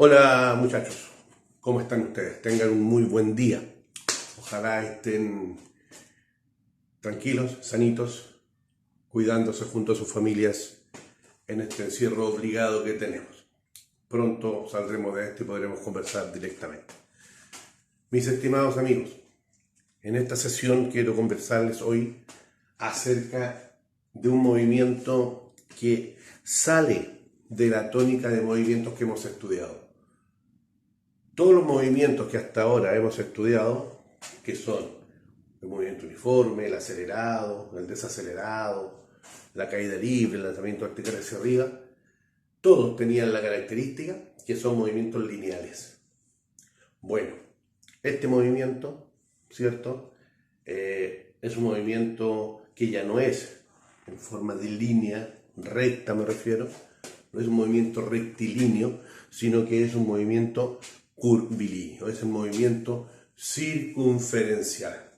Hola muchachos, ¿cómo están ustedes? Tengan un muy buen día. Ojalá estén tranquilos, sanitos, cuidándose junto a sus familias en este encierro obligado que tenemos. Pronto saldremos de esto y podremos conversar directamente. Mis estimados amigos, en esta sesión quiero conversarles hoy acerca de un movimiento que sale de la tónica de movimientos que hemos estudiado. Todos los movimientos que hasta ahora hemos estudiado, que son el movimiento uniforme, el acelerado, el desacelerado, la caída libre, el lanzamiento vertical hacia arriba, todos tenían la característica que son movimientos lineales. Bueno, este movimiento, ¿cierto? Es un movimiento que ya no es en forma de línea recta, me refiero, no es un movimiento rectilíneo, sino que es un movimiento curvilíneo, es el movimiento circunferencial,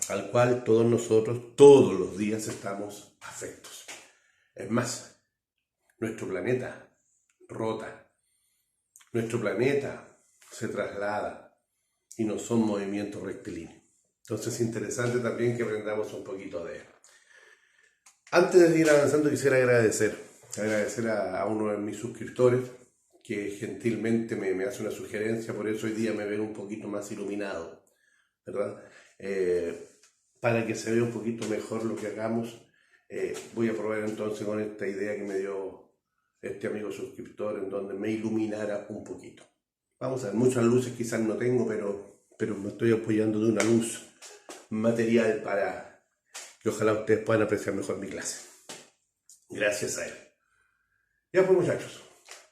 al cual todos nosotros, todos los días estamos afectos. Es más, nuestro planeta rota, nuestro planeta se traslada y no son movimientos rectilíneos. Entonces es interesante también que aprendamos un poquito de él. Antes de ir avanzando quisiera agradecer a uno de mis suscriptores que gentilmente me hace una sugerencia, por eso hoy día me veo un poquito más iluminado, ¿verdad? Para que se vea un poquito mejor lo que hagamos, voy a probar entonces con esta idea que me dio este amigo suscriptor, en donde me iluminara un poquito. Vamos a ver, muchas luces quizás no tengo, pero me estoy apoyando de una luz material para que ojalá ustedes puedan apreciar mejor mi clase. Gracias a él. Ya pues muchachos,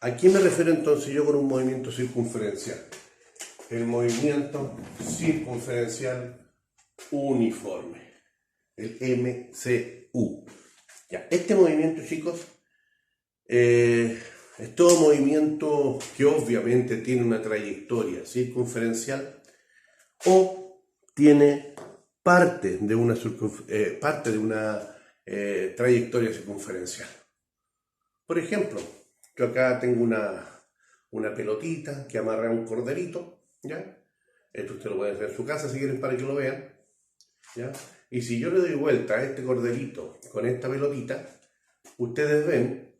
¿a qué me refiero entonces yo con un movimiento circunferencial? El movimiento circunferencial uniforme, el MCU. Ya, este movimiento, chicos, es todo movimiento que obviamente tiene una trayectoria circunferencial o tiene parte de una trayectoria circunferencial. Por ejemplo, yo acá tengo una pelotita que amarra a un corderito, ¿ya? Esto usted lo puede hacer en su casa si quieren para que lo vean, ¿ya? Y si yo le doy vuelta a este corderito con esta pelotita, ustedes ven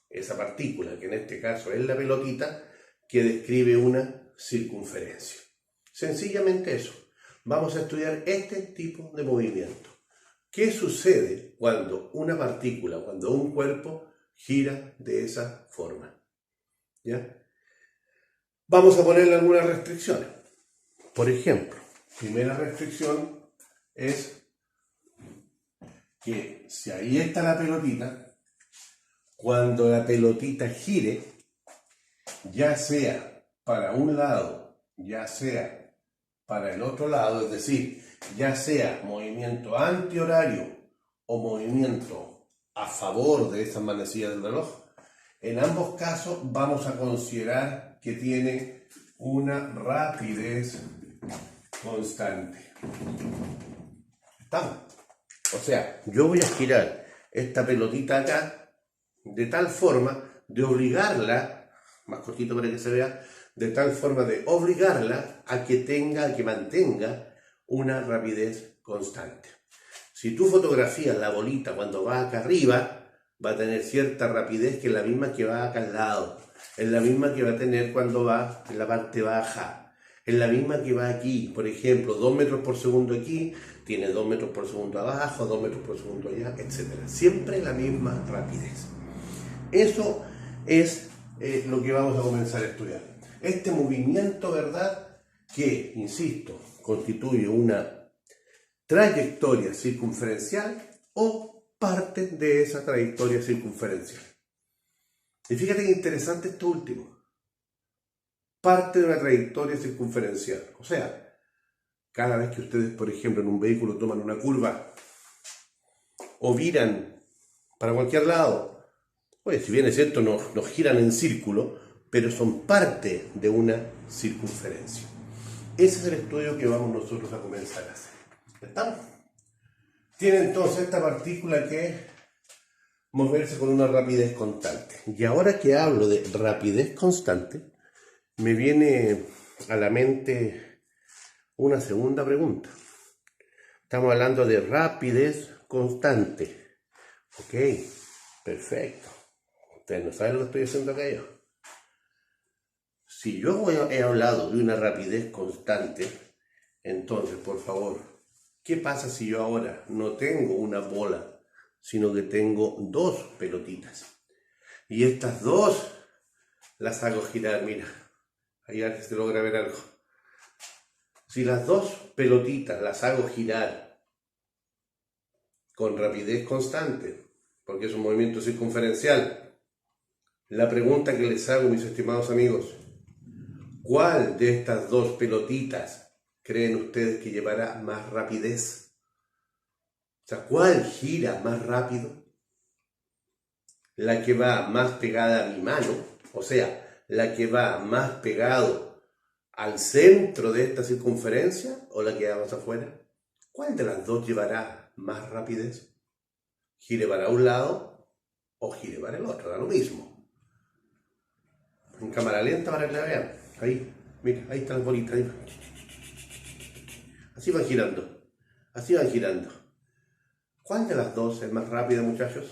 esa partícula, que en este caso es la pelotita, que describe una circunferencia. Sencillamente eso. Vamos a estudiar este tipo de movimiento. ¿Qué sucede cuando una partícula, cuando un cuerpo gira de esa forma? ¿Ya? Vamos a ponerle algunas restricciones. Por ejemplo, primera restricción es que si ahí está la pelotita, cuando la pelotita gire, ya sea para un lado, ya sea para el otro lado, es decir, ya sea movimiento antihorario o movimiento a favor de esa manecilla del reloj, en ambos casos vamos a considerar que tiene una rapidez constante. ¿Estamos? O sea, yo voy a girar esta pelotita acá de tal forma de obligarla, más cortito para que se vea, de tal forma de obligarla a que mantenga una rapidez constante. Si tú fotografías la bolita cuando va acá arriba, va a tener cierta rapidez que es la misma que va acá al lado, es la misma que va a tener cuando va en la parte baja, es la misma que va aquí, por ejemplo, 2 metros por segundo aquí, tiene 2 metros por segundo abajo, 2 metros por segundo allá, etc. Siempre la misma rapidez. Eso es lo que vamos a comenzar a estudiar. Este movimiento, ¿verdad? Que, insisto, constituye una trayectoria circunferencial o parte de esa trayectoria circunferencial. Y fíjate que interesante esto último. Parte de una trayectoria circunferencial. O sea, cada vez que ustedes, por ejemplo, en un vehículo toman una curva o viran para cualquier lado, pues si bien es cierto, no giran en círculo, pero son parte de una circunferencia. Ese es el estudio que vamos nosotros a comenzar a hacer. ¿Estamos? Tiene entonces esta partícula que moverse con una rapidez constante. Y ahora que hablo de rapidez constante, me viene a la mente una segunda pregunta. Estamos hablando de rapidez constante. Ok, perfecto. Ustedes no saben lo que estoy haciendo acá yo. Si yo he hablado de una rapidez constante, entonces, por favor, ¿qué pasa si yo ahora no tengo una bola, sino que tengo dos pelotitas? Y estas dos las hago girar, mira. Ahí a ver si se logra ver algo. Si las dos pelotitas las hago girar con rapidez constante, porque es un movimiento circunferencial, la pregunta que les hago, mis estimados amigos, ¿cuál de estas dos pelotitas creen ustedes que llevará más rapidez? O sea, ¿cuál gira más rápido? ¿La que va más pegada a mi mano? O sea, ¿la que va más pegado al centro de esta circunferencia o la que va más afuera? ¿Cuál de las dos llevará más rapidez? ¿Gire para un lado o gire para el otro? Da lo mismo. En cámara lenta para que la vean. Ahí, mira, ahí están las bolitas. Ahí. Así van girando. Así van girando. ¿Cuál de las dos es más rápida, muchachos?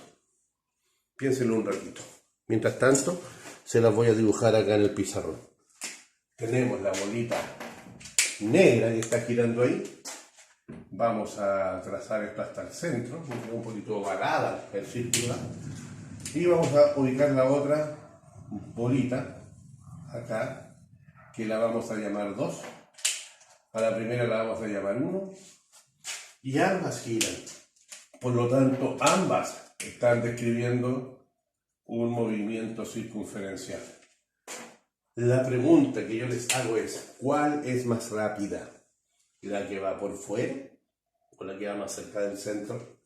Piénsenlo un ratito. Mientras tanto, se las voy a dibujar acá en el pizarrón. Tenemos la bolita negra que está girando ahí. Vamos a trazar esto hasta el centro, un poquito ovalada el círculo. Y vamos a ubicar la otra bolita acá, que la vamos a llamar 2. A la primera la vamos a llamar 1. Y ambas giran. Por lo tanto, ambas están describiendo un movimiento circunferencial. La pregunta que yo les hago es, ¿cuál es más rápida? ¿La que va por fuera o la que va más cerca del centro?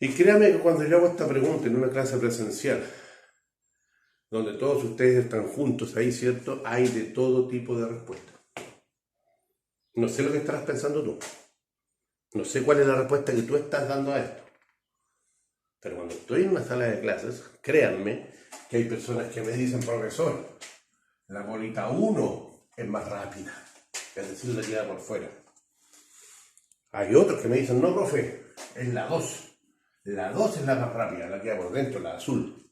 Y créanme que cuando yo hago esta pregunta en una clase presencial, donde todos ustedes están juntos ahí, ¿cierto? Hay de todo tipo de respuestas. No sé lo que estarás pensando tú. No sé cuál es la respuesta que tú estás dando a esto. Pero cuando estoy en una sala de clases, créanme que hay personas que me dicen, profesor, la bolita 1 es más rápida, es decir, la que va por fuera. Hay otros que me dicen, no, profe, es la 2. La 2 es la más rápida, la que va por dentro, la azul.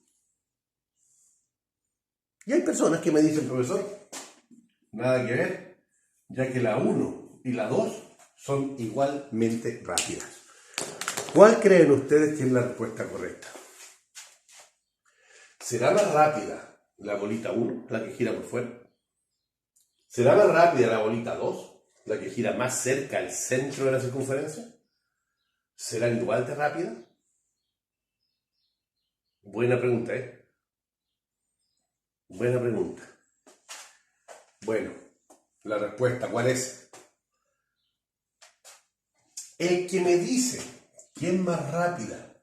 Y hay personas que me dicen, profesor, nada que ver, ya que la 1 y la 2 son igualmente rápidas. ¿Cuál creen ustedes que es la respuesta correcta? ¿Será más rápida la bolita 1, la que gira por fuera? ¿Será más rápida la bolita 2, la que gira más cerca al centro de la circunferencia? ¿Serán igual de rápidas? Buena pregunta, ¿eh? Buena pregunta. Bueno, la respuesta, ¿cuál es? El que me dice que es más rápida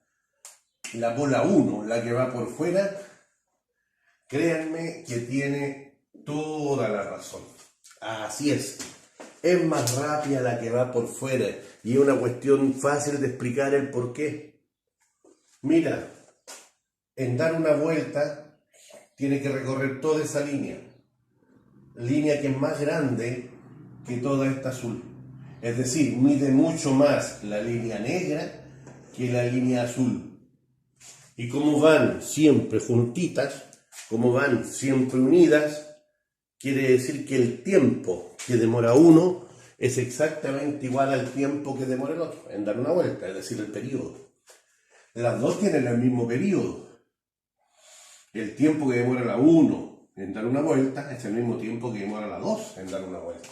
la bola 1, la que va por fuera, créanme que tiene toda la razón. Así es más rápida la que va por fuera y es una cuestión fácil de explicar el por qué. Mira, en dar una vuelta tiene que recorrer toda esa línea que es más grande que toda esta azul. Es decir, mide mucho más la línea negra que la línea azul. Y como van siempre juntitas, como van siempre unidas, quiere decir que el tiempo que demora uno es exactamente igual al tiempo que demora el otro en dar una vuelta, es decir, el periodo. Las dos tienen el mismo periodo. El tiempo que demora la 1 en dar una vuelta es el mismo tiempo que demora la 2 en dar una vuelta.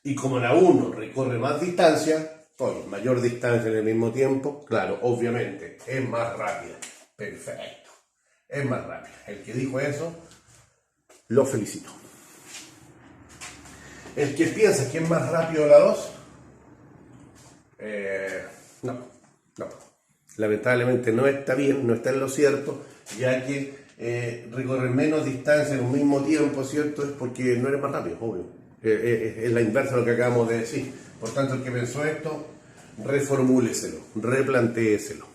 Y como la 1 recorre más distancia, pues mayor distancia en el mismo tiempo, claro, obviamente, es más rápida. Perfecto. Es más rápida. El que dijo eso, lo felicito. El que piensa que es más rápido la 2, no. Lamentablemente no está bien, no está en lo cierto, ya que recorrer menos distancia en un mismo tiempo, ¿cierto? Es porque no eres más rápido, obvio. Es la inversa de lo que acabamos de decir. Por tanto, el que pensó esto, reformúleselo, replantéeselo.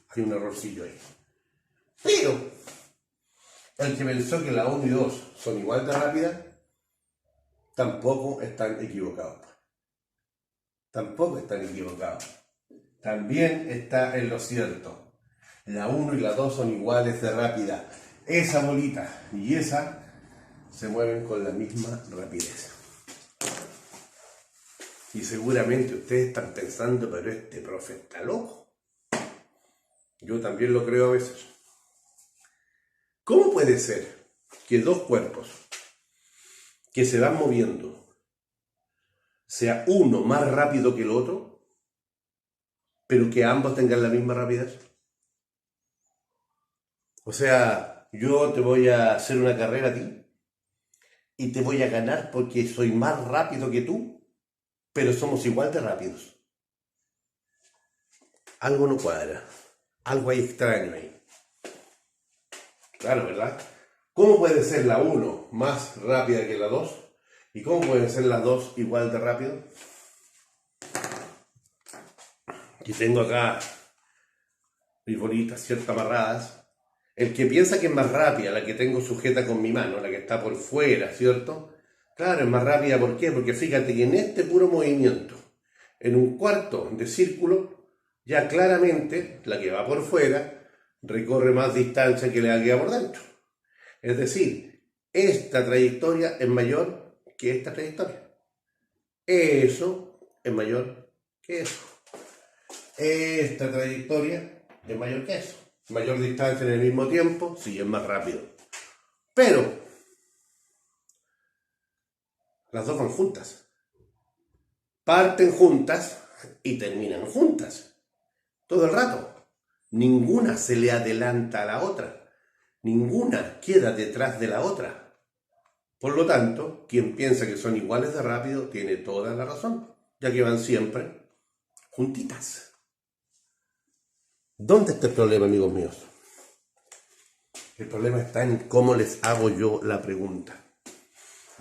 Hay un errorcillo ahí. Pero El que pensó que la 1 y 2 son igual de rápidas, tampoco están equivocados. Tampoco están equivocados. También está en lo cierto. La 1 y la 2 son iguales de rápida. Esa bolita y esa se mueven con la misma rapidez. Y seguramente ustedes están pensando, pero este profe está loco. Yo también lo creo a veces. ¿Cómo puede ser que dos cuerpos que se van moviendo sea uno más rápido que el otro, pero que ambos tengan la misma rapidez? O sea, yo te voy a hacer una carrera a ti y te voy a ganar porque soy más rápido que tú, pero somos igual de rápidos. Algo no cuadra, algo hay extraño ahí. Claro, ¿verdad? ¿Cómo puede ser la 1 más rápida que la 2? ¿Y cómo pueden ser las 2 igual de rápido? Y tengo acá mis bolitas, ¿cierto? Amarradas. El que piensa que es más rápida, la que tengo sujeta con mi mano, la que está por fuera, ¿cierto? Claro, es más rápida, ¿por qué? Porque fíjate que en este puro movimiento, en un cuarto de círculo, ya claramente la que va por fuera recorre más distancia que la que va por dentro. Es decir, esta trayectoria es mayor que esta trayectoria. Eso es mayor que eso. Esta trayectoria es mayor que eso. Mayor distancia en el mismo tiempo, sí, es más rápido. Pero las dos van juntas. Parten juntas y terminan juntas. Todo el rato. Ninguna se le adelanta a la otra. Ninguna queda detrás de la otra. Por lo tanto, quien piensa que son iguales de rápido tiene toda la razón, ya que van siempre juntitas. ¿Dónde está el problema, amigos míos? El problema está en cómo les hago yo la pregunta.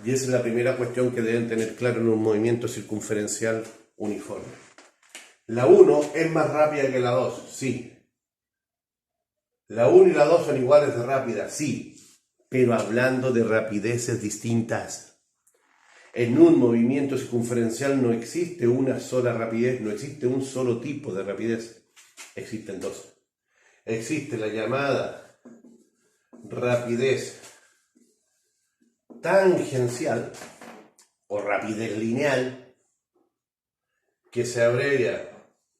Y esa es la primera cuestión que deben tener claro en un movimiento circunferencial uniforme. La 1 es más rápida que la 2, sí. La 1 y la 2 son iguales de rápidas, sí. Pero hablando de rapideces distintas. En un movimiento circunferencial no existe una sola rapidez, no existe un solo tipo de rapidez. Existen dos. Existe la llamada rapidez tangencial o rapidez lineal, que se abrevia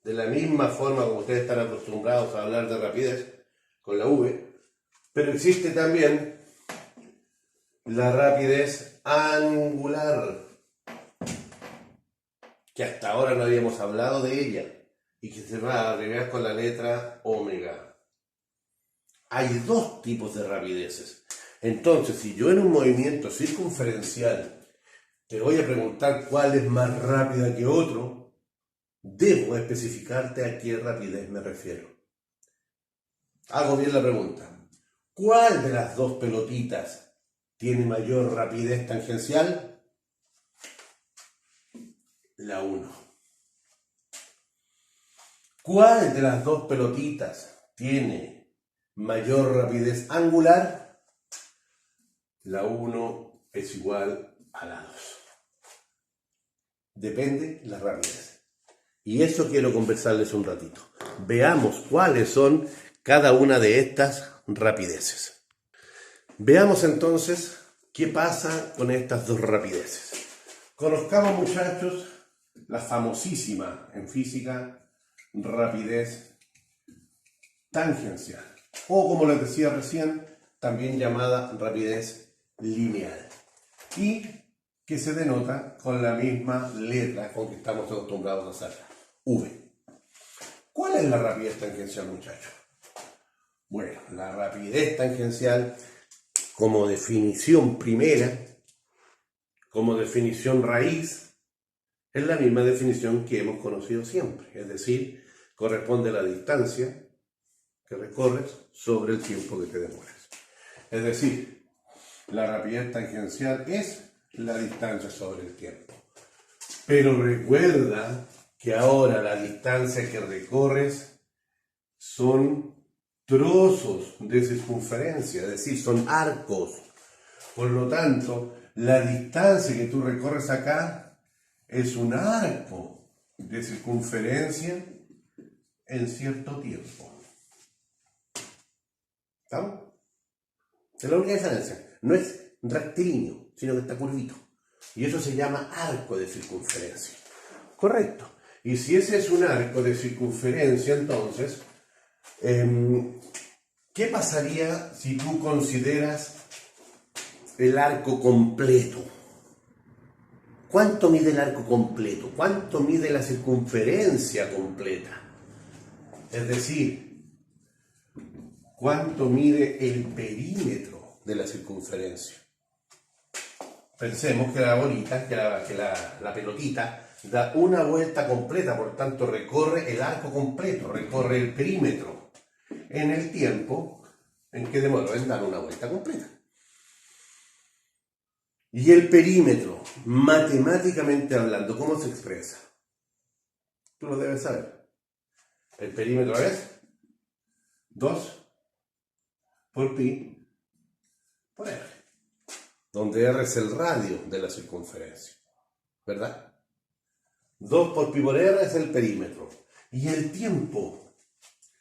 de la misma forma como ustedes están acostumbrados a hablar de rapidez, con la V, pero existe también la rapidez angular, que hasta ahora no habíamos hablado de ella, y que se va a abreviar con la letra omega. Hay dos tipos de rapideces. Entonces, si yo en un movimiento circunferencial te voy a preguntar cuál es más rápida que otro, debo especificarte a qué rapidez me refiero. Hago bien la pregunta. ¿Cuál de las dos pelotitas tiene mayor rapidez tangencial? La 1. ¿Cuál de las dos pelotitas tiene mayor rapidez angular? La 1 es igual a la 2. Depende la rapidez. Y eso quiero conversarles un ratito. Veamos cuáles son cada una de estas rapideces. Veamos entonces qué pasa con estas dos rapideces. Conozcamos, muchachos, la famosísima en física rapidez tangencial, o como les decía recién, también llamada rapidez lineal, y que se denota con la misma letra con que estamos acostumbrados a hacerla, V. ¿Cuál es la rapidez tangencial, muchachos? Bueno, la rapidez tangencial, como definición primera, como definición raíz, es la misma definición que hemos conocido siempre, es decir, corresponde a la distancia que recorres sobre el tiempo que te demoras. Es decir, la rapidez tangencial es la distancia sobre el tiempo. Pero recuerda que ahora la distancia que recorres son trozos de circunferencia, es decir, son arcos. Por lo tanto, la distancia que tú recorres acá es un arco de circunferencia en cierto tiempo. ¿Estamos? Es la única diferencia. No es rectilíneo, sino que está curvito. Y eso se llama arco de circunferencia. Correcto. Y si ese es un arco de circunferencia, entonces, ¿qué pasaría si tú consideras el arco completo? ¿Cuánto mide el arco completo? ¿Cuánto mide la circunferencia completa? Es decir, ¿cuánto mide el perímetro de la circunferencia? Pensemos que la bolita, que la pelotita, da una vuelta completa, por tanto recorre el arco completo, recorre el perímetro, en el tiempo en que demoró en dar una vuelta completa. Y el perímetro, matemáticamente hablando, ¿cómo se expresa? Tú lo debes saber. El perímetro es 2 por pi por r, donde r es el radio de la circunferencia, ¿verdad? 2 por pi por r es el perímetro. ¿Y el tiempo?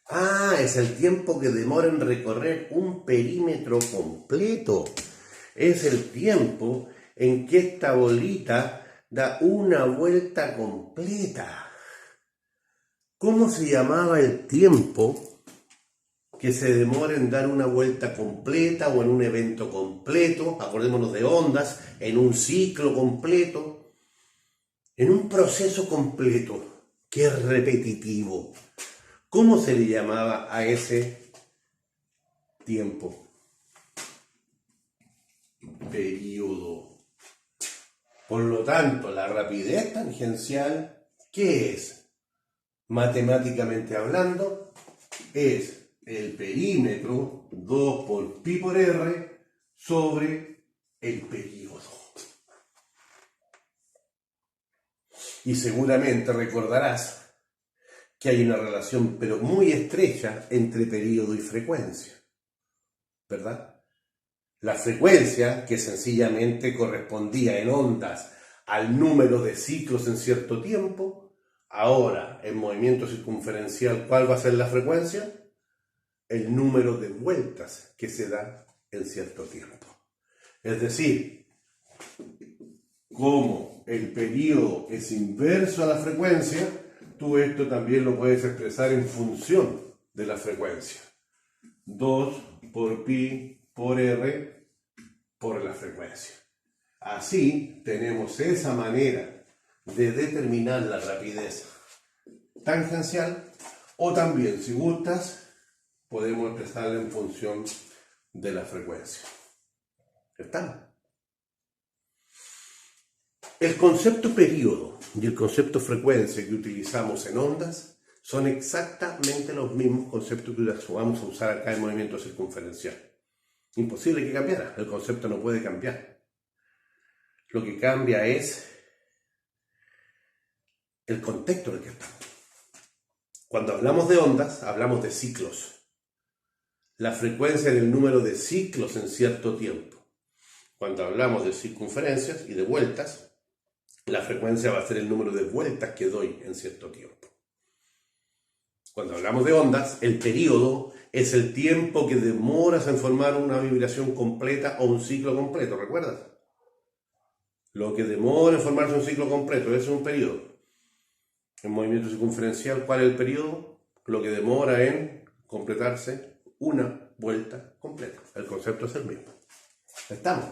Ah, es el tiempo que demora en recorrer un perímetro completo. Es el tiempo en que esta bolita da una vuelta completa. ¿Cómo se llamaba el tiempo que se demora en dar una vuelta completa o en un evento completo? Acordémonos de ondas, en un ciclo completo, en un proceso completo que es repetitivo. ¿Cómo se le llamaba a ese tiempo? Periodo. Por lo tanto, la rapidez tangencial, ¿qué es? Matemáticamente hablando, es el perímetro 2 por pi por r sobre el período. Y seguramente recordarás que hay una relación, pero muy estrecha, entre período y frecuencia, ¿verdad? La frecuencia, que sencillamente correspondía en ondas al número de ciclos en cierto tiempo, ahora en movimiento circunferencial, ¿cuál va a ser la frecuencia? El número de vueltas que se da en cierto tiempo. Es decir, como el período es inverso a la frecuencia, tú esto también lo puedes expresar en función de la frecuencia. 2 por pi por r por la frecuencia. Así tenemos esa manera de determinar la rapidez tangencial, o también, si gustas, podemos expresarla en función de la frecuencia. ¿Está? El concepto período y el concepto frecuencia que utilizamos en ondas son exactamente los mismos conceptos que vamos a usar acá en movimiento circunferencial. Imposible que cambiara, el concepto no puede cambiar. Lo que cambia es el contexto en el que estamos. Cuando hablamos de ondas, hablamos de ciclos. La frecuencia es el número de ciclos en cierto tiempo. Cuando hablamos de circunferencias y de vueltas, la frecuencia va a ser el número de vueltas que doy en cierto tiempo. Cuando hablamos de ondas, el período es el tiempo que demoras en formar una vibración completa o un ciclo completo, ¿recuerdas? Lo que demora en formarse un ciclo completo, ese es un periodo. En movimiento circunferencial, ¿cuál es el periodo? Lo que demora en completarse una vuelta completa. El concepto es el mismo. ¿Estamos?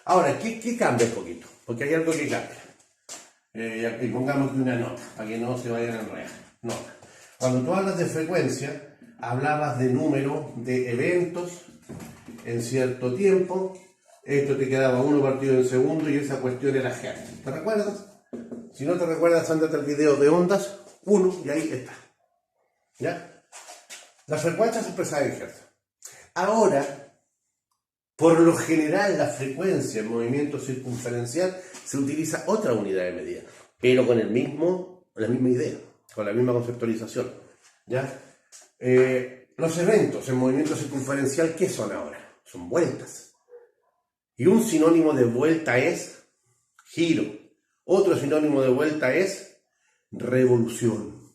Ahora, ¿qué cambia un poquito? Porque hay algo que cambia. Y pongamos aquí una nota, para que no se vayan a enredar. Nota. Cuando tú hablas de frecuencia, hablabas de número de eventos en cierto tiempo. Esto te quedaba 1 partido en segundo y esa cuestión era hertz. ¿Te recuerdas? Si no te recuerdas, ándate al video de ondas 1 y ahí está. ¿Ya? La frecuencia se expresa en hertz. Ahora, por lo general, la frecuencia en movimiento circunferencial se utiliza otra unidad de medida, pero con la misma idea, con la misma conceptualización. ¿Ya? Los eventos en movimiento circunferencial, ¿qué son ahora? Son vueltas. Y un sinónimo de vuelta es giro. Otro sinónimo de vuelta es revolución.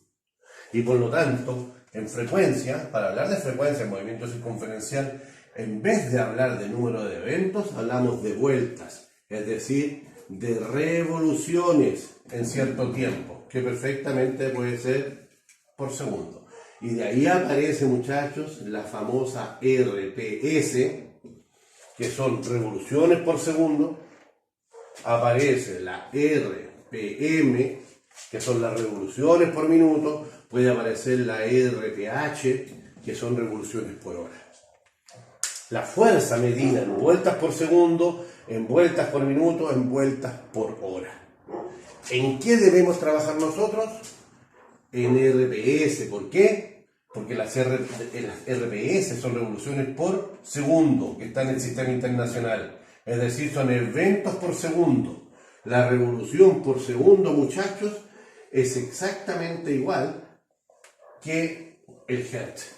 Y por lo tanto, en frecuencia, para hablar de frecuencia en movimiento circunferencial, en vez de hablar de número de eventos, hablamos de vueltas, es decir, de revoluciones en cierto tiempo, que perfectamente puede ser por segundo. Y de ahí aparece, muchachos, la famosa RPS, que son revoluciones por segundo. Aparece la RPM, que son las revoluciones por minuto. Puede aparecer la RPH, que son revoluciones por hora. La fuerza medida en vueltas por segundo, en vueltas por minuto, en vueltas por hora. ¿En qué debemos trabajar nosotros? En RPS. ¿Por qué? Porque las RPS son revoluciones por segundo, que están en el sistema internacional. Es decir, son eventos por segundo. La revolución por segundo, muchachos, es exactamente igual que el Hertz.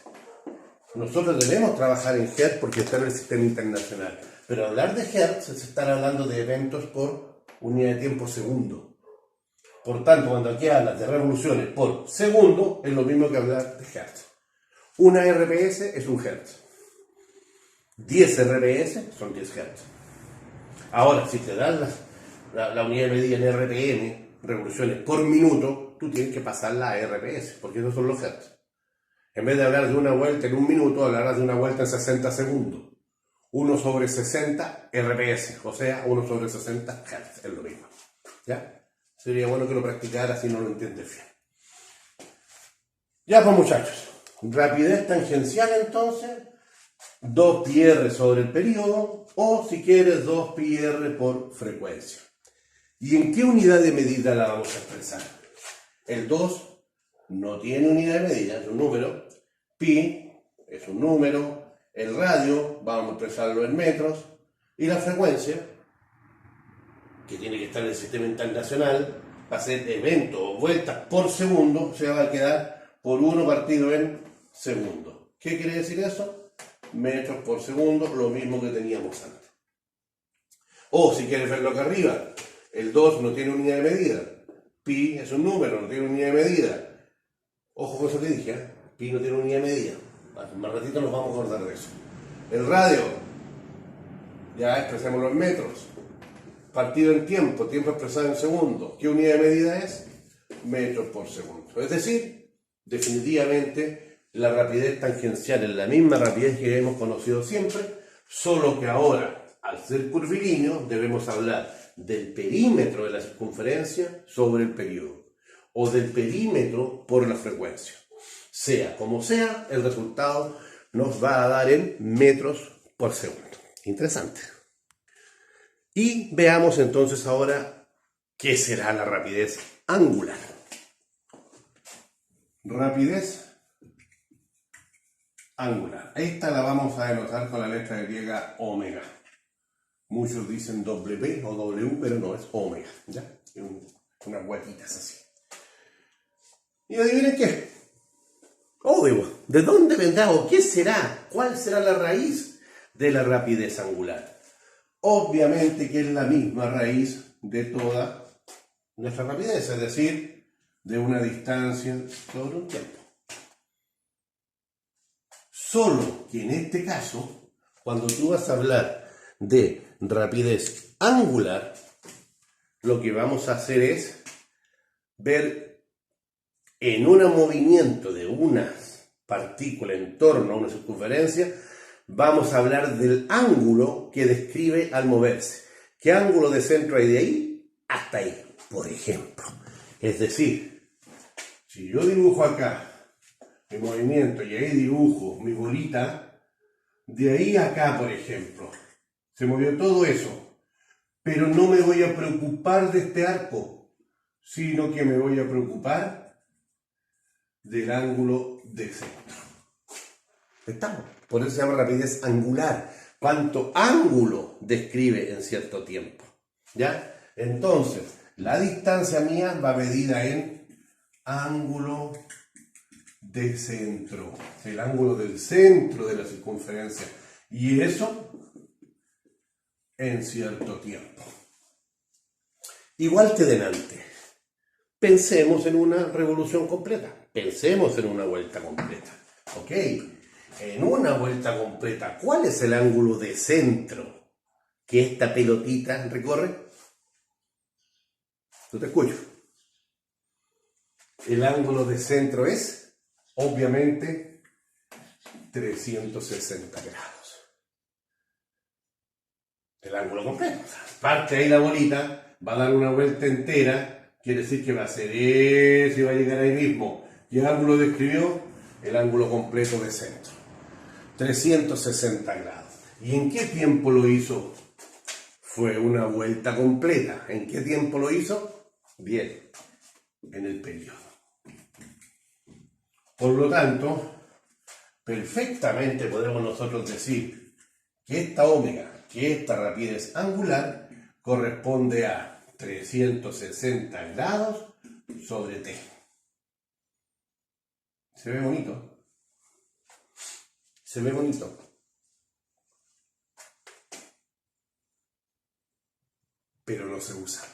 Nosotros debemos trabajar en Hertz porque está en el sistema internacional. Pero hablar de Hertz es estar hablando de eventos por unidad de tiempo segundo. Por tanto, cuando aquí hablas de revoluciones por segundo, es lo mismo que hablar de Hertz. Una RPS es un Hertz. 10 RPS son 10 Hertz. Ahora, si te dan la unidad de medida en RPM, revoluciones por minuto, tú tienes que pasarla a RPS, porque esos son los Hertz. En vez de hablar de una vuelta en un minuto, hablarás de una vuelta en 60 segundos. 1 sobre 60 RPS, o sea, 1 sobre 60 Hz, es lo mismo. ¿Ya? Sería bueno que lo practicaras si no lo entiendes bien. Ya pues, muchachos, rapidez tangencial entonces, 2 πr sobre el periodo, o si quieres 2 πr por frecuencia. ¿Y en qué unidad de medida la vamos a expresar? El 2 no tiene unidad de medida, es un número. Pi es un número. El radio, vamos a expresarlo en metros. Y la frecuencia, que tiene que estar en el sistema internacional, va a ser evento o vueltas por segundo, se va a quedar por 1 partido en segundo. ¿Qué quiere decir eso? Metros por segundo, lo mismo que teníamos antes. O si quieres verlo acá arriba, el 2 no tiene unidad de medida. Pi es un número, no tiene unidad de medida. Ojo con eso que dije, ¿eh? Pi no tiene unidad de medida. Más ratito nos vamos a acordar de eso. El radio, ya expresémoslo en metros. Partido en tiempo, tiempo expresado en segundos. ¿Qué unidad de medida es? Metros por segundo. Es decir, definitivamente la rapidez tangencial es la misma rapidez que hemos conocido siempre, solo que ahora, al ser curvilíneo, debemos hablar del perímetro de la circunferencia sobre el periodo, o del perímetro por la frecuencia. Sea como sea, el resultado nos va a dar en metros por segundo. Interesante. Y veamos entonces ahora qué será la rapidez angular. Rapidez angular. Esta la vamos a denotar con la letra griega omega. Muchos dicen W o W, pero no, es omega, ¿ya? Unas guatitas así. Y adivinen qué. Obvio, ¿de dónde vendrá o qué será? ¿Cuál será la raíz de la rapidez angular? Obviamente que es la misma raíz de toda nuestra rapidez, es decir, de una distancia sobre un tiempo. Solo que en este caso, cuando tú vas a hablar de rapidez angular, lo que vamos a hacer es ver en un movimiento de una partícula en torno a una circunferencia, vamos a hablar del ángulo que describe al moverse. ¿Qué ángulo de centro hay de ahí hasta ahí? Por ejemplo. Es decir, si yo dibujo acá mi movimiento y ahí dibujo mi bolita, de ahí a acá, por ejemplo, se movió todo eso, pero no me voy a preocupar de este arco, sino que me voy a preocupar del ángulo de centro. ¿Estamos? Por eso se llama rapidez angular. ¿Cuánto ángulo describe en cierto tiempo? ¿Ya? Entonces, la distancia mía va medida en ángulo de centro, el ángulo del centro de la circunferencia, y eso en cierto tiempo. Igual que delante, pensemos en una revolución completa, pensemos en una vuelta completa, ¿ok? En una vuelta completa, ¿cuál es el ángulo de centro que esta pelotita recorre? No te escucho. El ángulo de centro es, obviamente, 360 grados. El ángulo completo. Parte ahí la bolita, va a dar una vuelta entera, quiere decir que va a hacer eso y va a llegar ahí mismo. ¿Qué ángulo describió? El ángulo completo de centro. 360 grados. ¿Y en qué tiempo lo hizo? Fue una vuelta completa. ¿En qué tiempo lo hizo? Bien, en el periodo. Por lo tanto, perfectamente podemos nosotros decir que esta omega, que esta rapidez angular, corresponde a 360 grados sobre t. ¿Se ve bonito? ¿Se ve bonito? Pero no se usa.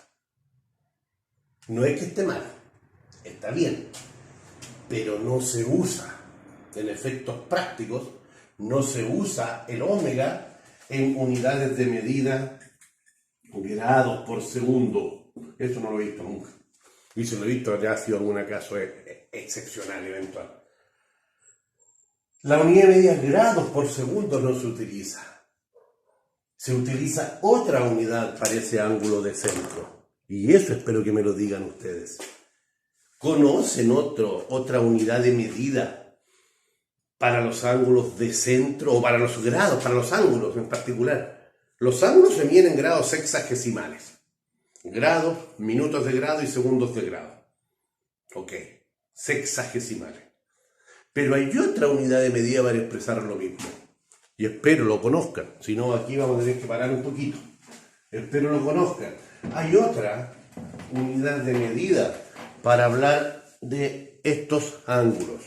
No es que esté mal, está bien, pero no se usa. En efectos prácticos, no se usa el omega en unidades de medida, grados por segundo. Eso no lo he visto nunca. Y si lo he visto, ya ha sido algún caso excepcional, eventual. La unidad de medida grados por segundo no se utiliza. Se utiliza otra unidad para ese ángulo de centro. Y eso espero que me lo digan ustedes. ¿Conocen otra unidad de medida para los ángulos de centro o para los grados, para los ángulos en particular? Los ángulos se miden en grados sexagesimales. Grados, minutos de grado y segundos de grado. Ok, sexagesimales. Pero hay otra unidad de medida para expresar lo mismo. Y espero lo conozcan. Si no, aquí vamos a tener que parar un poquito. Espero lo conozcan. Hay otra unidad de medida para hablar de estos ángulos.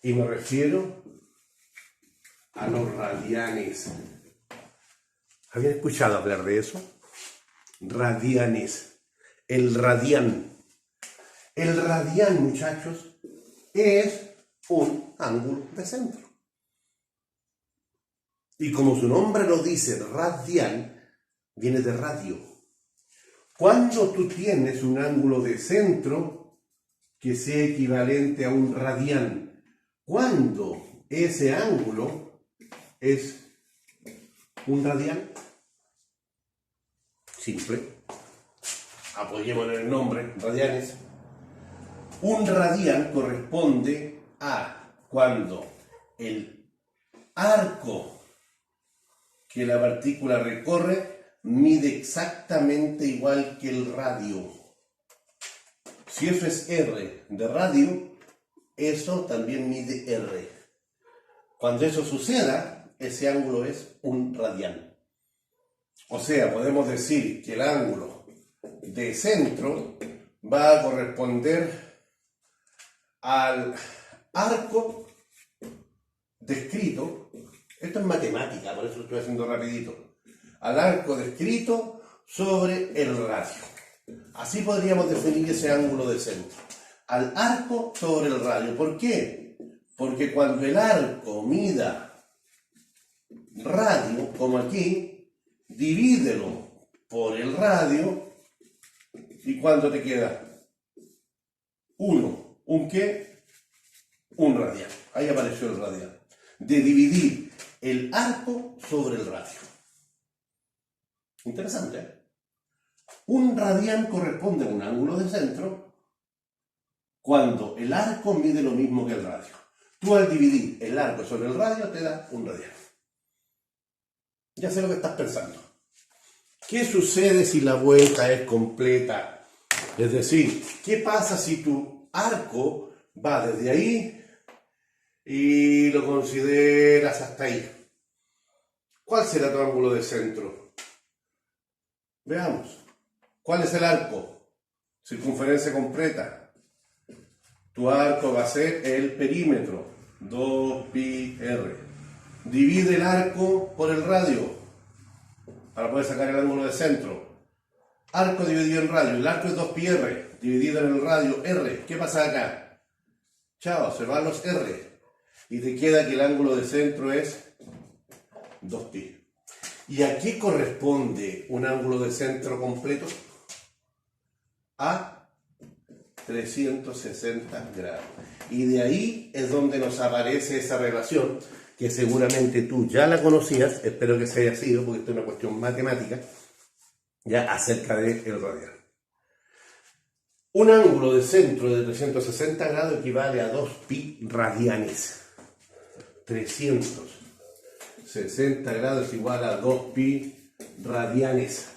Y me refiero a los radianes. ¿Habían escuchado hablar de eso? Radianes. El radián. El radián, muchachos, es un ángulo de centro. Y como su nombre lo dice, radián, viene de radio. Cuando tú tienes un ángulo de centro que sea equivalente a un radián, cuando ese ángulo es un radián, simple, apoyémonos en el nombre, radianes. Un radián corresponde a cuando el arco que la partícula recorre mide exactamente igual que el radio. Si eso es R de radio, eso también mide R. Cuando eso suceda, ese ángulo es un radián. O sea, podemos decir que el ángulo de centro va a corresponder al arco descrito. Esto es matemática, por eso lo estoy haciendo rapidito. Al arco descrito sobre el radio. Así podríamos definir ese ángulo de centro. Al arco sobre el radio. ¿Por qué? Porque cuando el arco mida radio, como aquí, divídelo por el radio. ¿Y cuánto te queda? 1. ¿Un qué? Un radián. Ahí apareció el radián. De dividir el arco sobre el radio. Interesante, ¿eh? Un radián corresponde a un ángulo de centro cuando el arco mide lo mismo que el radio. Tú al dividir el arco sobre el radio te da un radián. Ya sé lo que estás pensando. ¿Qué sucede si la vuelta es completa? Es decir, ¿qué pasa si tu arco va desde ahí y lo consideras hasta ahí? ¿Cuál será tu ángulo de centro? Veamos. ¿Cuál es el arco? Circunferencia completa. Tu arco va a ser el perímetro, 2πr. Divide el arco por el radio para poder sacar el ángulo de centro. Arco dividido en radio. El arco es 2πr dividido en el radio r. ¿Qué pasa acá? Chao, se van los r. Y te queda que el ángulo de centro es 2π. ¿Y a qué corresponde un ángulo de centro completo? A 360 grados. Y de ahí es donde nos aparece esa relación, que seguramente tú ya la conocías, espero que se haya sido, porque esto es una cuestión matemática, ya acerca del radial. Un ángulo de centro de 360 grados equivale a 2π radianes. 360 grados es igual a 2π radianes.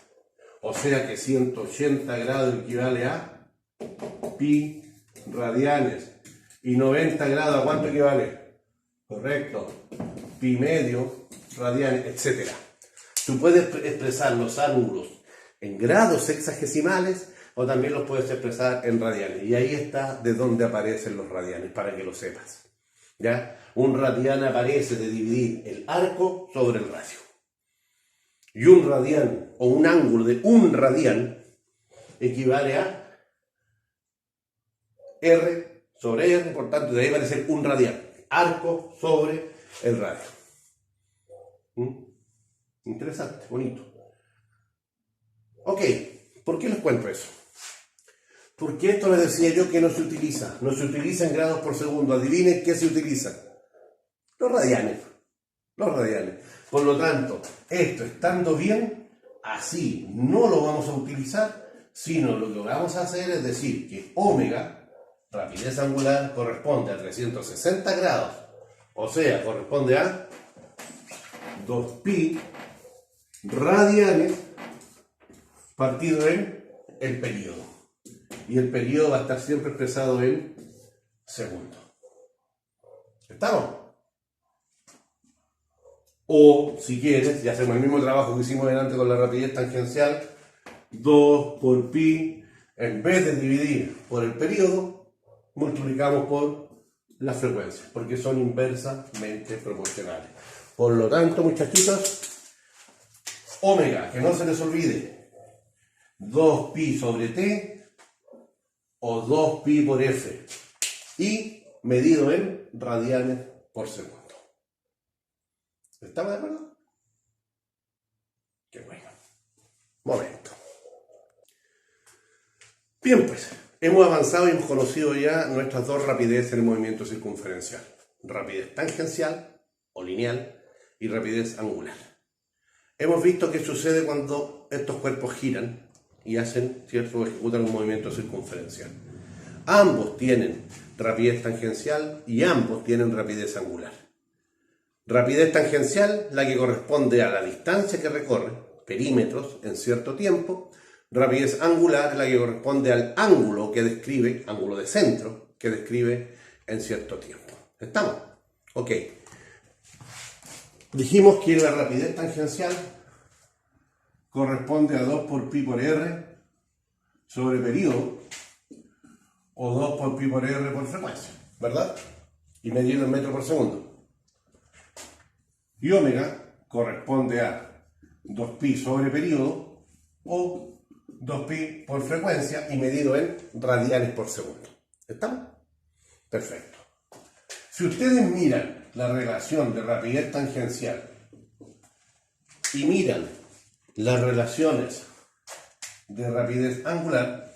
O sea que 180 grados equivale a pi radianes. Y 90 grados, ¿a cuánto equivale? Correcto. Pi medio radianes, etc. Tú puedes expresar los ángulos en grados sexagesimales o también los puedes expresar en radianes. Y ahí está de dónde aparecen los radianes, para que lo sepas. ¿Ya? Un radian aparece de dividir el arco sobre el radio. Y un radian, o un ángulo de un radian, equivale a R sobre R, por tanto, de ahí va a ser un radian. Arco sobre el radio. Interesante, bonito. Ok, ¿por qué les cuento eso? Porque esto les decía yo que no se utiliza. No se utiliza en grados por segundo. Adivinen qué se utiliza. Los radianes. Los radianes. Por lo tanto, esto estando bien, así no lo vamos a utilizar, sino lo que vamos a hacer es decir que omega, rapidez angular, corresponde a 360 grados. O sea, corresponde a 2π radianes partido en el periodo. Y el periodo va a estar siempre expresado en segundos. ¿Estamos? O, si quieres, ya hacemos el mismo trabajo que hicimos delante con la rapidez tangencial, 2 por pi, en vez de dividir por el periodo, multiplicamos por la frecuencia, porque son inversamente proporcionales. Por lo tanto, muchachitos, omega, que no se les olvide, 2pi sobre t, o 2pi por f, y medido en radianes por segundo. ¿Estamos de acuerdo? Qué bueno. Momento. Bien, pues, hemos avanzado y hemos conocido ya nuestras dos rapideces en el movimiento circunferencial. Rapidez tangencial o lineal y rapidez angular. Hemos visto qué sucede cuando estos cuerpos giran y hacen, ¿cierto?, ejecutan un movimiento circunferencial. Ambos tienen rapidez tangencial y ambos tienen rapidez angular. Rapidez tangencial, la que corresponde a la distancia que recorre, perímetros, en cierto tiempo. Rapidez angular, la que corresponde al ángulo que describe, ángulo de centro, que describe en cierto tiempo. ¿Estamos? Ok. Dijimos que la rapidez tangencial corresponde a 2 por pi por r sobre periodo, o 2 por pi por r por frecuencia, ¿verdad? Y medido en metros por segundo. Y omega corresponde a 2pi sobre periodo o 2pi por frecuencia y medido en radianes por segundo. ¿Estamos? Perfecto. Si ustedes miran la relación de rapidez tangencial y miran las relaciones de rapidez angular,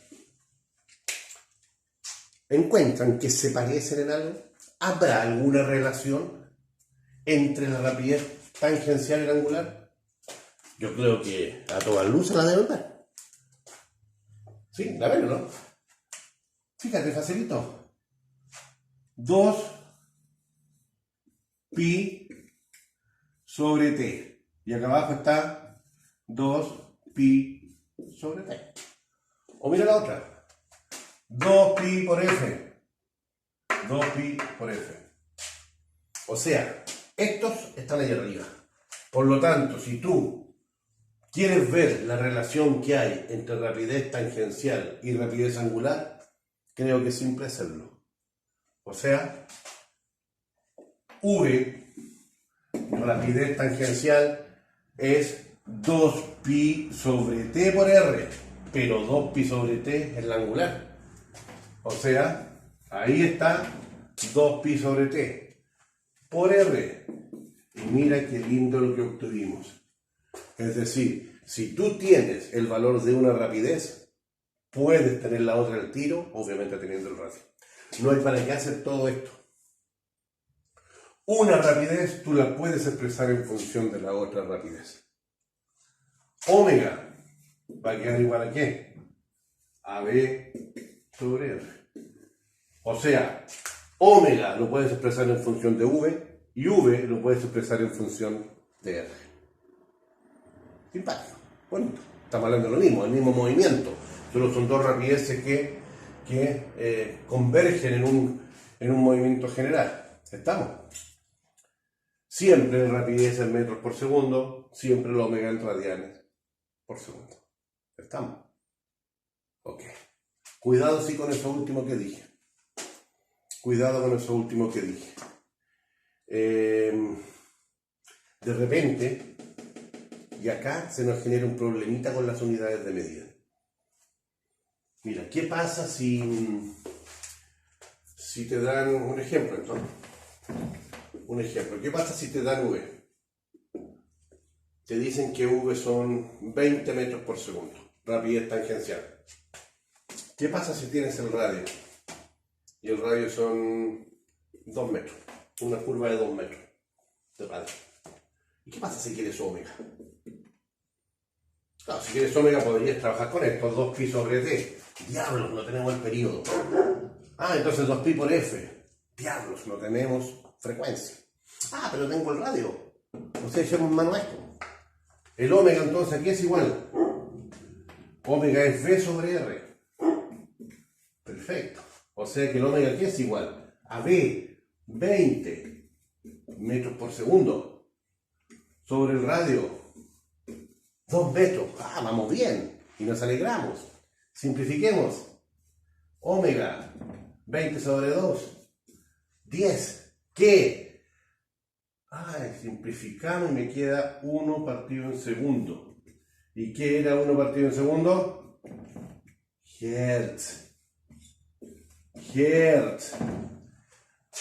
encuentran que se parecen en algo. ¿Habrá alguna relación entre la rapidez tangencial y la angular? Yo creo que a todas luces la deben ver. Sí, la ven, ¿no? Fíjate, facilito. 2pi sobre t. Y acá abajo está 2pi sobre t. O mira la otra. 2pi por f. 2pi por f. O sea, estos están ahí arriba. Por lo tanto, si tú quieres ver la relación que hay entre rapidez tangencial y rapidez angular, creo que es simple hacerlo. O sea, V, rapidez tangencial, es 2pi sobre t por r, pero 2pi sobre t es la angular. O sea, ahí está 2pi sobre t por r. Y mira qué lindo lo que obtuvimos. Es decir, si tú tienes el valor de una rapidez, puedes tener la otra al tiro, obviamente teniendo el radio. No hay para qué hacer todo esto. Una rapidez tú la puedes expresar en función de la otra rapidez. Omega va a quedar igual a ¿qué? A B sobre R. O sea, omega lo puedes expresar en función de V y V lo puedes expresar en función de R. Simpático, bonito. Estamos hablando de lo mismo, el mismo movimiento. Solo son dos rapideces que convergen en un movimiento general. ¿Estamos? Siempre rapidez en metros por segundo, siempre el omega en radianes por segundo. ¿Estamos? Ok. Cuidado sí con eso último que dije. Cuidado con eso último que dije. De repente, y acá se nos genera un problemita con las unidades de medida. Mira, ¿qué pasa si te dan un ejemplo entonces? Un ejemplo, ¿qué pasa si te dan V? Te dicen que V son 20 metros por segundo, rapidez tangencial. ¿Qué pasa si tienes el radio? Y el radio son 2 metros, una curva de 2 metros de radio. ¿Y qué pasa si quieres omega? Claro, si quieres omega podrías trabajar con estos 2pi sobre t. Diablos, no tenemos el periodo. Ah, entonces 2pi por f. Diablos, no tenemos frecuencia. Ah, pero tengo el radio. O sea, echemos mano a esto. El omega entonces aquí es igual. Omega es v sobre r. Perfecto. O sea que el omega aquí es igual a v 20 metros por segundo sobre el radio 2 metros. Ah, vamos bien. Y nos alegramos. Simplifiquemos. Omega 20 sobre 2. 10. ¿Qué? Ay, simplificamos y me queda 1 partido en segundo. ¿Y qué era 1 partido en segundo? Hertz. Hertz.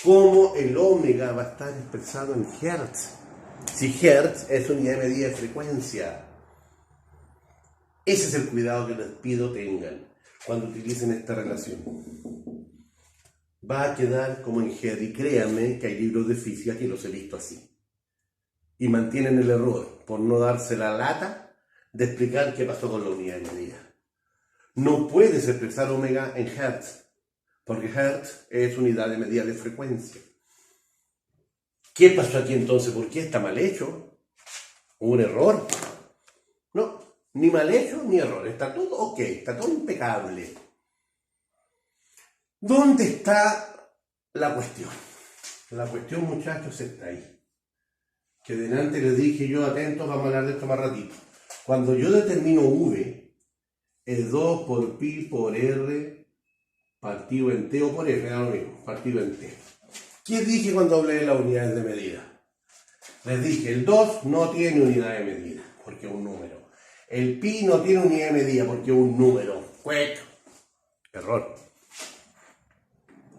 ¿Cómo el omega va a estar expresado en Hertz? Si Hertz es unidad de medida de frecuencia. Ese es el cuidado que les pido tengan cuando utilicen esta relación. Va a quedar como en Hertz, y créanme que hay libros de física que los he visto así. Y mantienen el error por no darse la lata de explicar qué pasó con la unidad de medida. No puedes expresar omega en Hertz, porque Hertz es unidad de medida de frecuencia. ¿Qué pasó aquí entonces? ¿Por qué está mal hecho? ¿Hubo un error? No. Ni mal hecho ni error, está todo ok, está todo impecable. ¿Dónde está la cuestión? La cuestión, muchachos, está ahí. Que delante les dije yo, atentos, vamos a hablar de esto más ratito. Cuando yo determino V, es 2 por pi por r partido en t o por f, da lo mismo, partido en t. ¿Qué dije cuando hablé de las unidades de medida? Les dije, el 2 no tiene unidad de medida, porque es un número. El pi no tiene unidad de medida porque es un número. ¡Cuec! Error.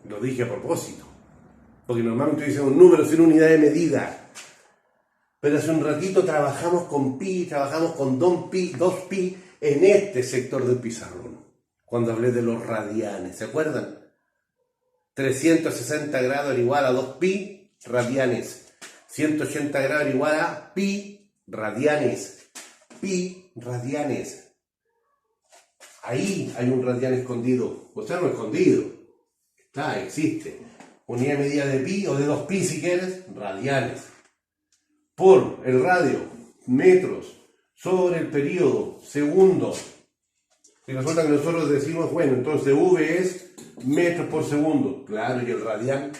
Lo dije a propósito. Porque normalmente dicen un número sin unidad de medida. Pero hace un ratito trabajamos con pi, trabajamos con 2pi en este sector del pizarrón. Cuando hablé de los radianes. ¿Se acuerdan? 360 grados era igual a 2pi radianes. 180 grados era igual a pi radianes. Pi radianes. Ahí hay un radian escondido. O sea, no escondido. Está, existe. Unidad de medida de pi o de 2pi si quieres, radianes. Por el radio, metros, sobre el periodo, segundos. Y resulta que nosotros decimos, bueno, entonces V es metros por segundo. Claro, y el radian,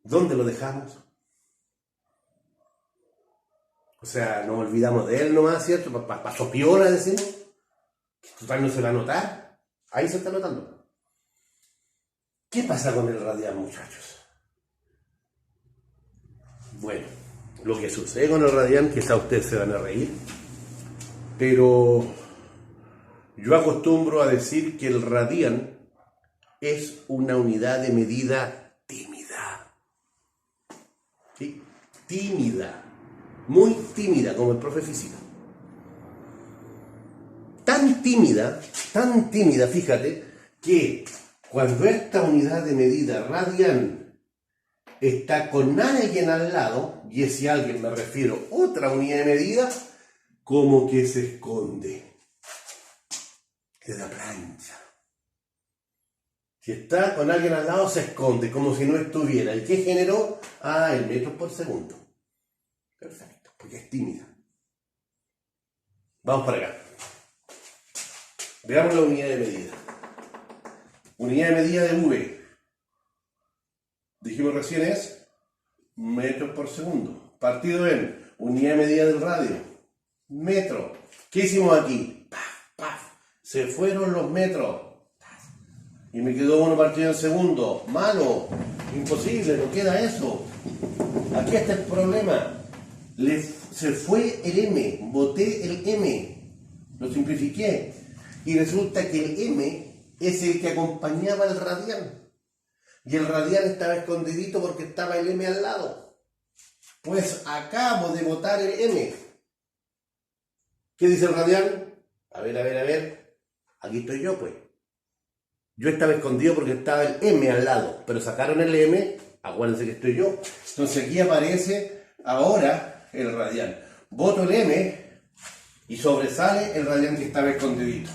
¿dónde lo dejamos? O sea, nos olvidamos de él nomás, ¿cierto? Pasó piola, decimos. Total, no se va a notar. Ahí se está notando. ¿Qué pasa con el radián, muchachos? Bueno, lo que sucede con el radián, quizá ustedes se van a reír, pero yo acostumbro a decir que el radián es una unidad de medida tímida. ¿Sí? Tímida. Muy tímida, como el profe física. Tan tímida, fíjate, que cuando esta unidad de medida radián está con alguien al lado, y ese alguien me refiero a otra unidad de medida, como que se esconde. Queda plancha. Si está con alguien al lado, se esconde, como si no estuviera. ¿Y qué generó? El metro por segundo. Perfecto, porque es tímida. Vamos para acá. Veamos la unidad de medida. Unidad de medida de V. Dijimos recién es metros por segundo. Partido en unidad de medida del radio. Metro. ¿Qué hicimos aquí? ¡Paf, paf! Se fueron los metros. Y me quedó uno partido en segundo. Malo. Imposible, no queda eso. Aquí está el problema. Se fue el M. Boté el M. Lo simplifiqué. Y resulta que el M es el que acompañaba al radián. Y el radián estaba escondidito porque estaba el M al lado. Pues acabo de botar el M. ¿Qué dice el radián? A ver. Aquí estoy yo, pues. Yo estaba escondido porque estaba el M al lado. Pero sacaron el M, acuérdense que estoy yo. Entonces aquí aparece ahora el radián. Boto el M y sobresale el radián que estaba escondidito.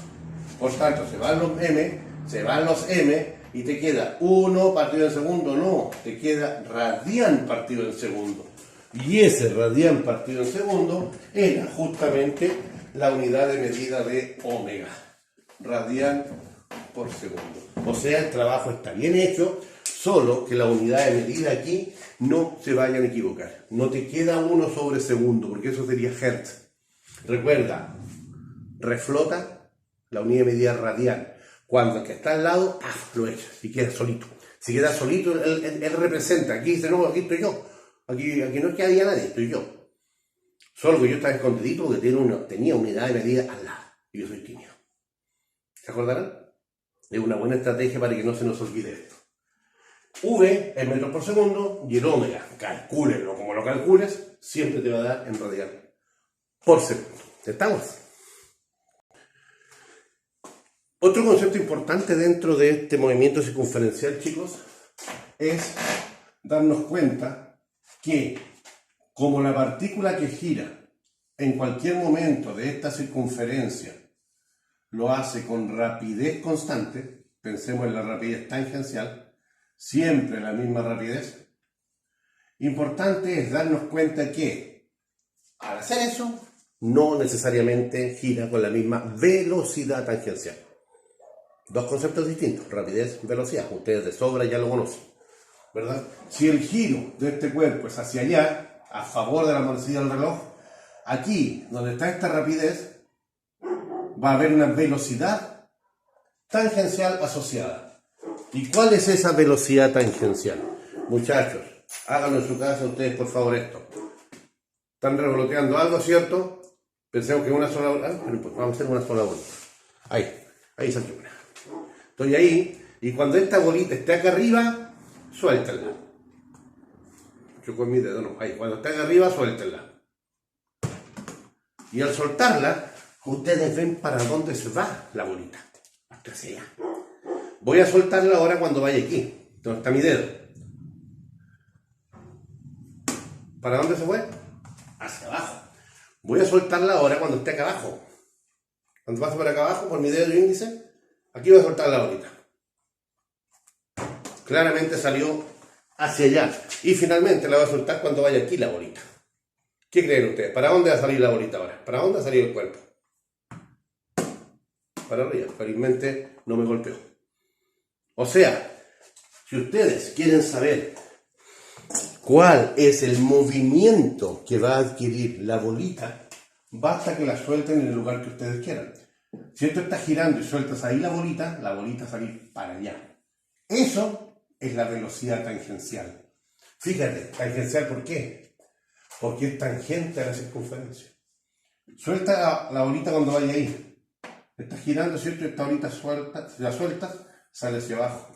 Por tanto, se van los M, se van los M y te queda 1 partido en segundo. No, te queda radián partido en segundo. Y ese radián partido en segundo era justamente la unidad de medida de omega. Radián por segundo. O sea, el trabajo está bien hecho, solo que la unidad de medida aquí no se vayan a equivocar. No te queda 1 sobre segundo, porque eso sería hertz. Recuerda, reflota la unidad de medida radián. Cuando el que está al lado, lo echa y queda solito. Si queda solito, él representa. Aquí dice, no, aquí estoy yo. Aquí no es que haya nadie, estoy yo. Solo que yo estaba escondidito porque tenía unidad de medida al lado. Y yo soy tímido. ¿Se acordarán? Es una buena estrategia para que no se nos olvide esto. V es metros por segundo y el omega, calcúlenlo como lo calcules, siempre te va a dar en radián por segundo. ¿Estamos? Otro concepto importante dentro de este movimiento circunferencial, chicos, es darnos cuenta que como la partícula que gira en cualquier momento de esta circunferencia lo hace con rapidez constante, pensemos en la rapidez tangencial, siempre la misma rapidez, importante es darnos cuenta que al hacer eso no necesariamente gira con la misma velocidad tangencial. Dos conceptos distintos, rapidez, velocidad, ustedes de sobra ya lo conocen, ¿verdad? Si el giro de este cuerpo es hacia allá, a favor de la velocidad del reloj, aquí donde está esta rapidez, va a haber una velocidad tangencial asociada. ¿Y cuál es esa velocidad tangencial? Muchachos, háganlo en su casa ustedes, por favor, esto. Están revoloteando algo, ¿cierto? Pensemos que una sola bola. Pues vamos a hacer una sola bola. Ahí salió una. Estoy ahí, y cuando esta bolita esté acá arriba, suéltenla. Yo con mi dedo no. Ahí, cuando esté acá arriba, suéltenla. Y al soltarla, ustedes ven para dónde se va la bolita. Hasta hacia allá. Voy a soltarla ahora cuando vaya aquí. Donde está mi dedo. ¿Para dónde se fue? Hacia abajo. Voy a soltarla ahora cuando esté acá abajo. Cuando pase por acá abajo, por mi dedo índice, aquí voy a soltar la bolita. Claramente salió hacia allá. Y finalmente la voy a soltar cuando vaya aquí la bolita. ¿Qué creen ustedes? ¿Para dónde va a salir la bolita ahora? ¿Para dónde va a salir el cuerpo? Para arriba. Felizmente no me golpeó. O sea, si ustedes quieren saber cuál es el movimiento que va a adquirir la bolita, basta que la suelten en el lugar que ustedes quieran. Si esto está girando y sueltas ahí la bolita va a salir para allá. Eso es la velocidad tangencial. Fíjate, tangencial, ¿por qué? Porque es tangente a la circunferencia. Suelta la bolita cuando vaya ahí. Está girando, ¿cierto? Esta bolita suelta, si la sueltas, sale hacia abajo.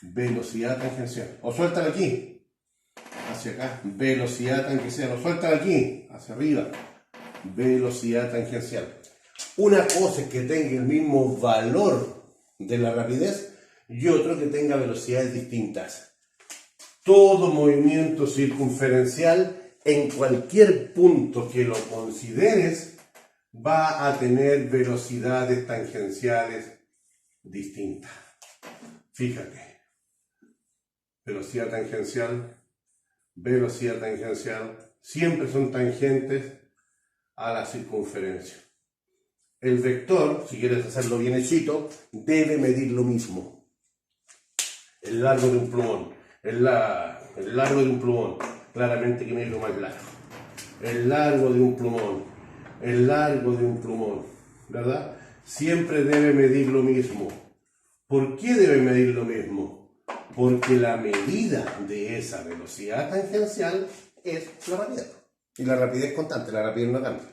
Velocidad tangencial. O suéltala aquí, hacia acá. Velocidad tangencial. O suéltala aquí, hacia arriba. Velocidad tangencial. Una cosa es que tenga el mismo valor de la rapidez y otro que tenga velocidades distintas. Todo movimiento circunferencial en cualquier punto que lo consideres va a tener velocidades tangenciales distintas. Fíjate, velocidad tangencial, siempre son tangentes a la circunferencia. El vector, si quieres hacerlo bien hechito, debe medir lo mismo. El largo de un plumón, el largo de un plumón, claramente que mide lo más largo. El largo de un plumón, ¿verdad? Siempre debe medir lo mismo. ¿Por qué debe medir lo mismo? Porque la medida de esa velocidad tangencial es la rapidez. Y la rapidez constante, la rapidez no cambia.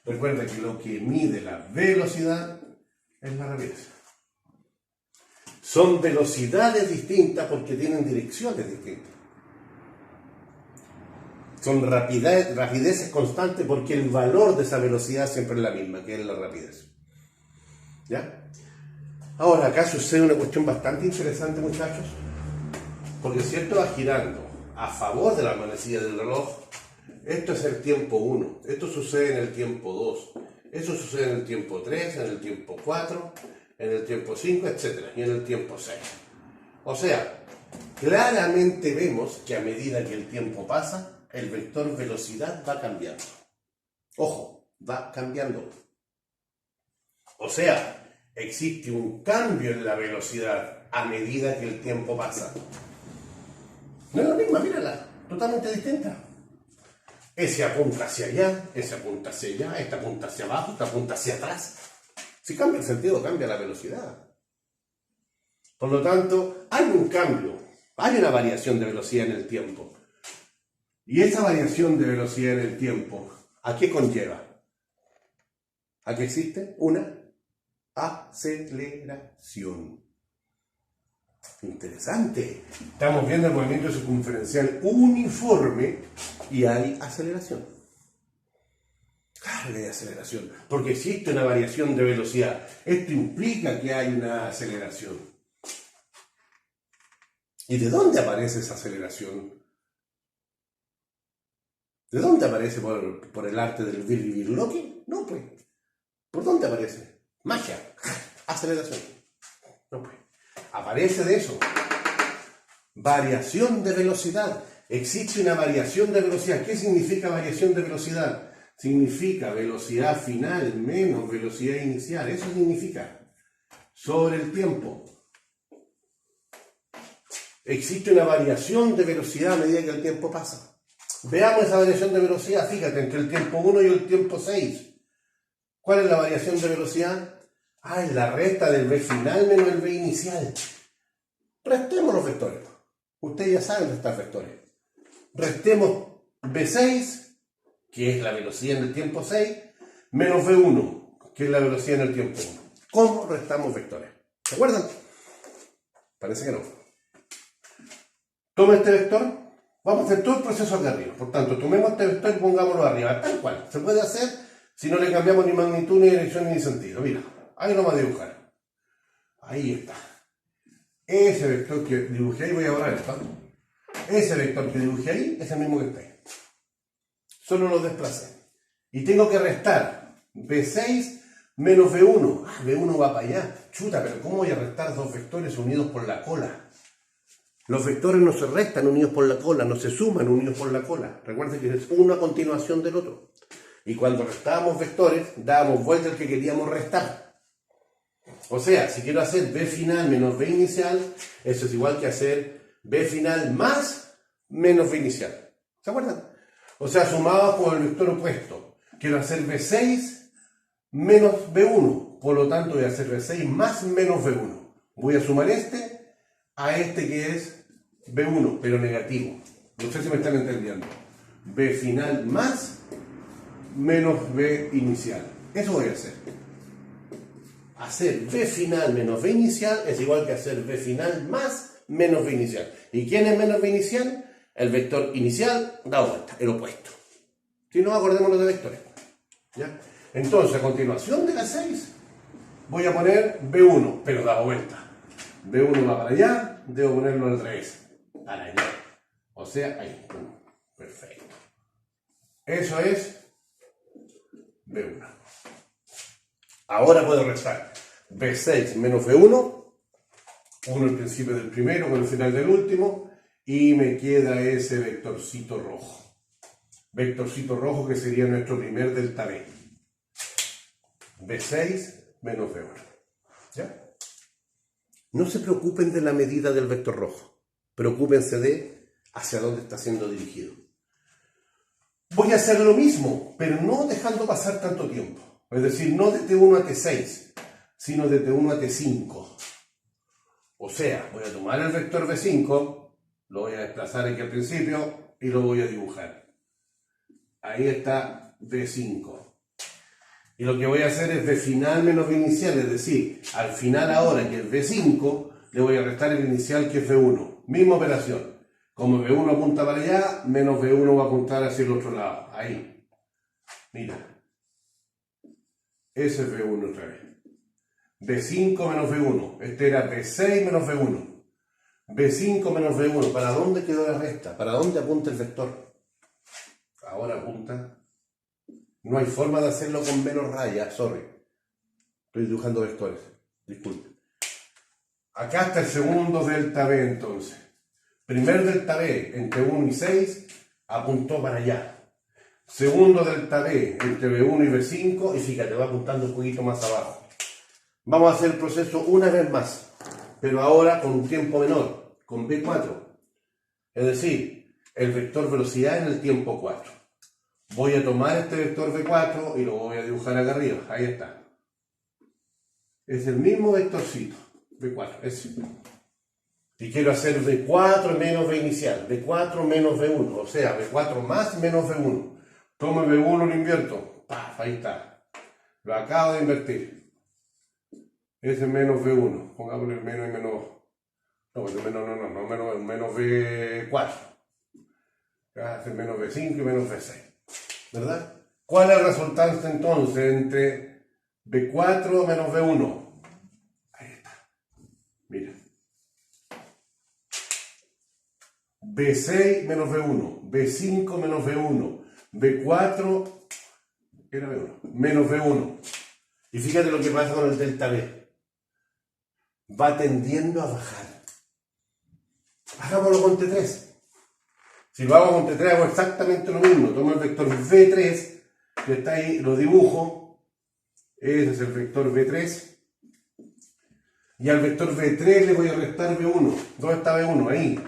Recuerda que lo que mide la velocidad es la rapidez. Son velocidades distintas porque tienen direcciones distintas. Son rapideces constantes porque el valor de esa velocidad siempre es la misma, que es la rapidez. ¿Ya? Ahora, acá sucede una cuestión bastante interesante, muchachos, porque si esto va girando a favor de la manecilla del reloj, esto es el tiempo 1, esto sucede en el tiempo 2, eso sucede en el tiempo 3, en el tiempo 4, en el tiempo 5, etc. y en el tiempo 6. O sea, claramente vemos que a medida que el tiempo pasa, el vector velocidad va cambiando. Ojo, va cambiando. O sea, existe un cambio en la velocidad a medida que el tiempo pasa. No es la misma, mírala, totalmente distinta. Ese apunta hacia allá, ese apunta hacia allá, este apunta hacia abajo, este apunta hacia atrás. Si cambia el sentido, cambia la velocidad. Por lo tanto, hay un cambio, hay una variación de velocidad en el tiempo. Y esa variación de velocidad en el tiempo, ¿a qué conlleva? ¿A qué existe? Una aceleración. Interesante. Estamos viendo el movimiento circunferencial uniforme y hay aceleración. Claro que hay aceleración, porque existe una variación de velocidad. Esto implica que hay una aceleración. ¿Y de dónde aparece esa aceleración? ¿De dónde aparece? ¿Por el arte del birlibirloque? No, pues. ¿Por dónde aparece? Magia. Aceleración. No, pues. Aparece de eso. Variación de velocidad. Existe una variación de velocidad. ¿Qué significa variación de velocidad? Significa velocidad final menos velocidad inicial. Eso significa sobre el tiempo. Existe una variación de velocidad a medida que el tiempo pasa. Veamos esa variación de velocidad. Fíjate, entre el tiempo 1 y el tiempo 6. ¿Cuál es la variación de velocidad? Es la resta del v final menos el v inicial. Restemos los vectores. Ustedes ya saben restar vectores. Restemos v6, que es la velocidad en el tiempo 6, menos v1, que es la velocidad en el tiempo 1. ¿Cómo restamos vectores? ¿Se acuerdan? Parece que no. Toma este vector. Vamos a hacer todo el proceso acá arriba. Por tanto, tomemos este vector y pongámoslo arriba. Tal cual. Se puede hacer si no le cambiamos ni magnitud, ni dirección, ni sentido. Mira. Ahí lo vamos a dibujar. Ahí está. Ese vector que dibujé ahí, voy a borrar esto. Ese vector que dibujé ahí es el mismo que está ahí. Solo lo desplacé. Y tengo que restar V6 menos V1. V1 va para allá. Chuta, pero ¿cómo voy a restar dos vectores unidos por la cola? Los vectores no se restan unidos por la cola, no se suman unidos por la cola. Recuerden que es uno a continuación del otro. Y cuando restábamos vectores, dábamos vuelta al que queríamos restar. O sea, si quiero hacer b final menos b inicial, eso es igual que hacer b final más menos b inicial. ¿Se acuerdan? O sea, sumado por el vector opuesto. Quiero hacer b6 menos b1. Por lo tanto, voy a hacer b6 más menos b1. Voy a sumar este a este que es B1, pero negativo. No sé si me están entendiendo. B final más menos B inicial. Eso voy a hacer. Hacer B final menos B inicial es igual que hacer B final más menos B inicial. ¿Y quién es menos B inicial? El vector inicial dado vuelta, el opuesto. Si no, acordémonos de vectores. ¿Ya? Entonces, a continuación de la 6, voy a poner B1, pero dado vuelta. B1 va para allá, debo ponerlo al revés. Para allá. O sea, ahí. Perfecto. Eso es B1. Ahora puedo restar B6 menos B1, uno el principio del primero con el final del último, y me queda ese vectorcito rojo. Vectorcito rojo que sería nuestro primer delta B. B6 menos B1. ¿Ya? No se preocupen de la medida del vector rojo. Preocúpense de hacia dónde está siendo dirigido. Voy a hacer lo mismo, pero no dejando pasar tanto tiempo. Es decir, no de T1 a T6, sino de T1 a T5. O sea, voy a tomar el vector B5, lo voy a desplazar aquí al principio y lo voy a dibujar. Ahí está B5. Y lo que voy a hacer es B final menos B inicial, es decir, al final ahora que es B5, le voy a restar el inicial que es B1. Misma operación. Como B1 apunta para allá, menos B1 va a apuntar hacia el otro lado. Ahí. Mira. Ese es B1 otra vez. B5 menos B1. Este era B6 menos B1. B5 menos B1. ¿Para dónde quedó la resta? ¿Para dónde apunta el vector? Ahora apunta. No hay forma de hacerlo con menos rayas. Sorry. Estoy dibujando vectores. Disculpe. Acá está el segundo delta B entonces. Primer delta B entre 1 y 6 apuntó para allá. Segundo delta B entre B1 y B5 y fíjate, va apuntando un poquito más abajo. Vamos a hacer el proceso una vez más, pero ahora con un tiempo menor, con B4. Es decir, el vector velocidad en el tiempo 4. Voy a tomar este vector B4 y lo voy a dibujar acá arriba. Ahí está. Es el mismo vectorcito. B4, ese. Y quiero hacer B4 menos B inicial. B4 menos B1. O sea, B4 más menos B1. Tomo el B1 y lo invierto. ¡Paf! Ahí está. Lo acabo de invertir. Ese es menos B1. Pongámosle el menos y menos. No, menos B4. Hace menos B5 y menos B6. ¿Verdad? ¿Cuál es el resultante entonces entre B4 menos B1? Ahí está. Mira. B6 menos B1. B5 menos B1. B4 era B1, menos B1. Y fíjate lo que pasa con el delta B. Va tendiendo a bajar. Hagámoslo con T3. Si lo hago con T3 hago exactamente lo mismo. Tomo el vector B3, que está ahí, lo dibujo. Ese es el vector B3. Y al vector B3 le voy a restar B1. ¿Dónde está B1? Ahí.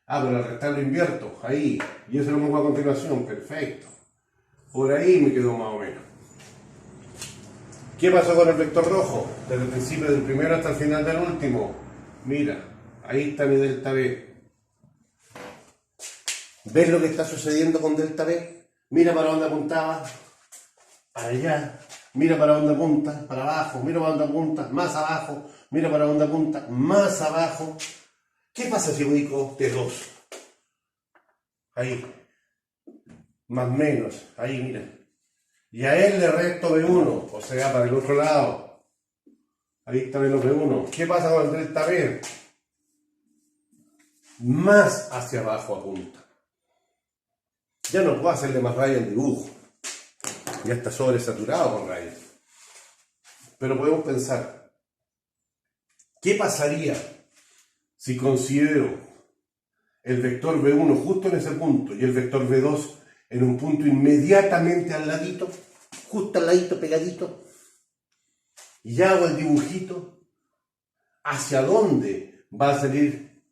Ah, pero al restar lo invierto. Ahí. Y eso lo pongo a continuación. Perfecto. Por ahí me quedó más o menos. ¿Qué pasó con el vector rojo? Desde el principio del primero hasta el final del último. Mira, ahí está mi delta B. ¿Ves lo que está sucediendo con delta B? Mira para dónde apuntaba. Para allá. Mira para dónde apunta. Para abajo. Mira para dónde apunta. Más abajo. Mira para dónde apunta. Más abajo. ¿Qué pasa si ubico T2? Ahí. Más menos. Ahí, mira. Y a él le resto B1. O sea, para el otro lado. Ahí está menos B1. ¿Qué pasa con el delta B? Más hacia abajo apunta. Ya no puedo hacerle más rayas en dibujo. Ya está sobresaturado con rayas. Pero podemos pensar, ¿qué pasaría si considero el vector B1 justo en ese punto y el vector B2 en un punto inmediatamente al ladito, justo al ladito, pegadito, y hago el dibujito? ¿Hacia dónde va a salir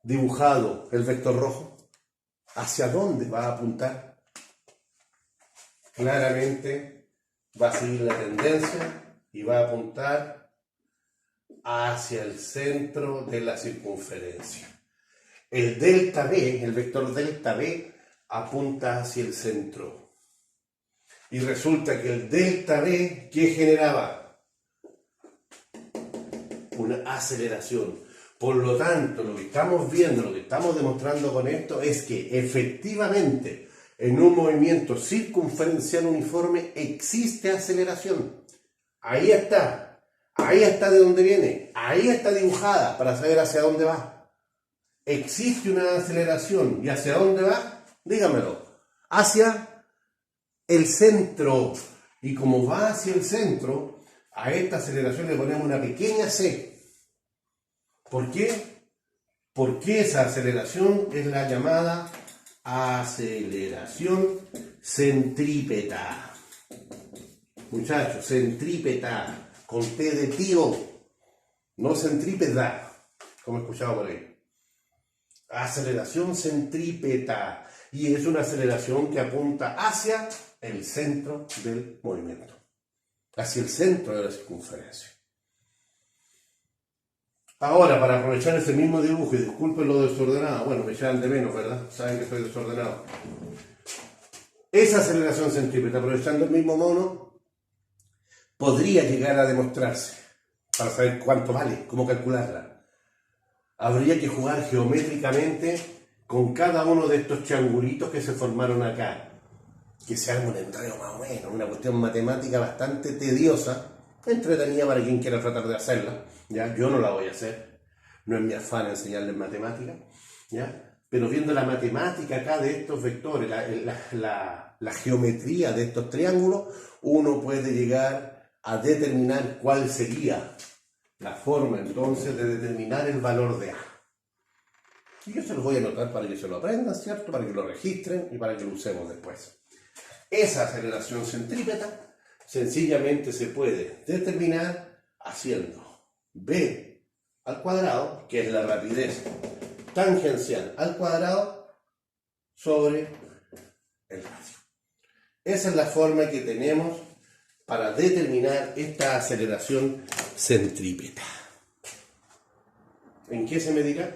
dibujado el vector rojo? ¿Hacia dónde va a apuntar? Claramente va a seguir la tendencia y va a apuntar hacia el centro de la circunferencia. El delta B, el vector delta B, apunta hacia el centro. Y resulta que el delta B, ¿qué generaba? Una aceleración. Por lo tanto, lo que estamos viendo, lo que estamos demostrando con esto es que efectivamente en un movimiento circunferencial uniforme existe aceleración. Ahí está de dónde viene, ahí está dibujada para saber hacia dónde va. Existe una aceleración, ¿y hacia dónde va? Dígamelo, hacia el centro. Y como va hacia el centro, a esta aceleración le ponemos una pequeña c. ¿Por qué? Porque esa aceleración es la llamada aceleración centrípeta. Muchachos, centrípeta, con T de tío, no centrípeta, como he escuchado por ahí. Aceleración centrípeta, y es una aceleración que apunta hacia el centro del movimiento, hacia el centro de la circunferencia. Ahora, para aprovechar ese mismo dibujo, y disculpen lo desordenado, bueno, me echan de menos, ¿verdad? Saben que soy desordenado. Esa aceleración centrípeta, aprovechando el mismo mono, podría llegar a demostrarse, para saber cuánto vale, cómo calcularla. Habría que jugar geométricamente con cada uno de estos triangulitos que se formaron acá, que se arma un enredo más o menos, una cuestión matemática bastante tediosa, entretenida para quien quiera tratar de hacerla, ¿ya? Yo no la voy a hacer, no es mi afán enseñarles matemática, ¿ya? Pero viendo la matemática acá de estos vectores, la geometría de estos triángulos, uno puede llegar a determinar cuál sería la forma entonces de determinar el valor de A. Y yo se los voy a anotar para que se lo aprendan, ¿cierto? Para que lo registren y para que lo usemos después. Esa aceleración centrípeta sencillamente se puede determinar haciendo B al cuadrado, que es la rapidez tangencial al cuadrado, sobre el radio. Esa es la forma que tenemos para determinar esta aceleración centrípeta. ¿En qué se medirá?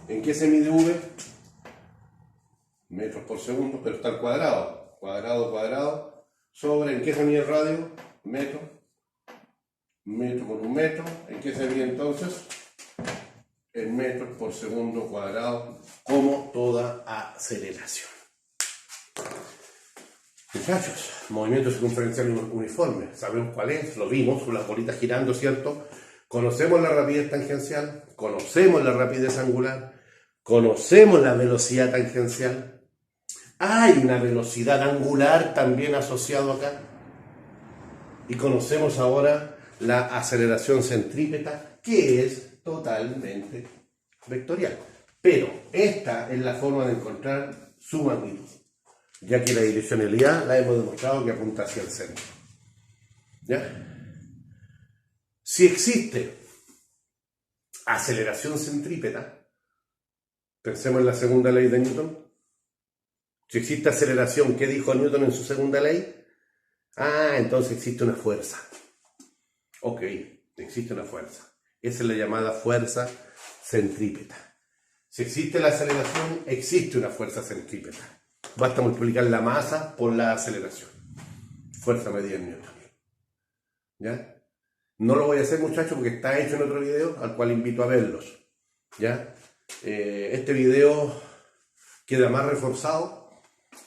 ¿En qué se mide V? Metros por segundo, pero está al cuadrado. Cuadrado, sobre, ¿en qué se mide el radio? Metro por un metro. ¿En qué se mide entonces? En metros por segundo cuadrado, como toda aceleración. Muchachos, movimiento circunferencial uniforme, sabemos cuál es, lo vimos, con las bolitas girando, ¿cierto? Conocemos la rapidez tangencial, conocemos la rapidez angular, conocemos la velocidad tangencial. Hay una velocidad angular también asociada acá. Y conocemos ahora la aceleración centrípeta, que es totalmente vectorial. Pero esta es la forma de encontrar su magnitud, ya que la direccionalidad la hemos demostrado que apunta hacia el centro. ¿Ya? Si existe aceleración centrípeta, pensemos en la segunda ley de Newton. Si existe aceleración, ¿qué dijo Newton en su segunda ley? Entonces existe una fuerza. Ok, existe una fuerza. Esa es la llamada fuerza centrípeta. Si existe la aceleración, existe una fuerza centrípeta. Basta multiplicar la masa por la aceleración. Fuerza medida en Newton. ¿Ya? No lo voy a hacer, muchachos, porque está hecho en otro video, al cual invito a verlos. ¿Ya? Este video queda más reforzado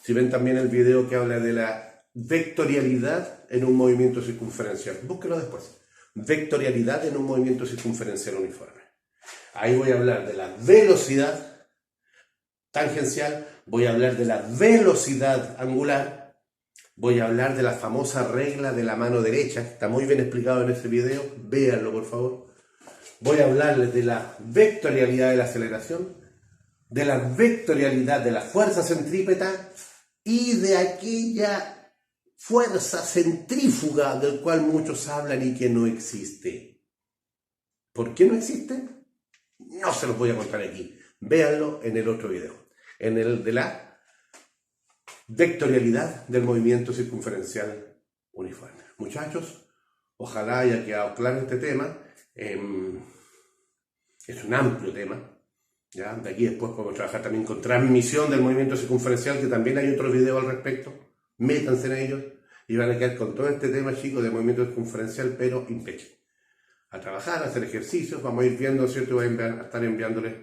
si ven también el video que habla de la vectorialidad en un movimiento circunferencial. Búsquenlo después. Vectorialidad en un movimiento circunferencial uniforme. Ahí voy a hablar de la velocidad tangencial, voy a hablar de la velocidad angular, voy a hablar de la famosa regla de la mano derecha, que está muy bien explicado en ese video, véanlo por favor. Voy a hablarles de la vectorialidad de la aceleración, de la vectorialidad de la fuerza centrípeta y de aquella fuerza centrífuga del cual muchos hablan y que no existe. ¿Por qué no existe? No se los voy a contar aquí. Véanlo en el otro video, en el de la vectorialidad del movimiento circunferencial uniforme. Muchachos, ojalá haya quedado claro este tema Es un amplio tema. ¿Ya? De aquí después podemos trabajar también con transmisión del movimiento circunferencial, que también hay otro video al respecto. Métanse en ellos y van a quedar con todo este tema, chicos, de movimiento circunferencial, pero impecable. A trabajar, a hacer ejercicios, vamos a ir viendo, ¿cierto? Voy a estar enviándoles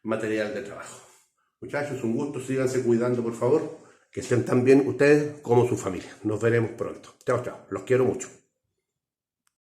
material de trabajo. Muchachos, un gusto, síganse cuidando, por favor, que estén tan bien ustedes como su familia. Nos veremos pronto. Chao, chao, los quiero mucho.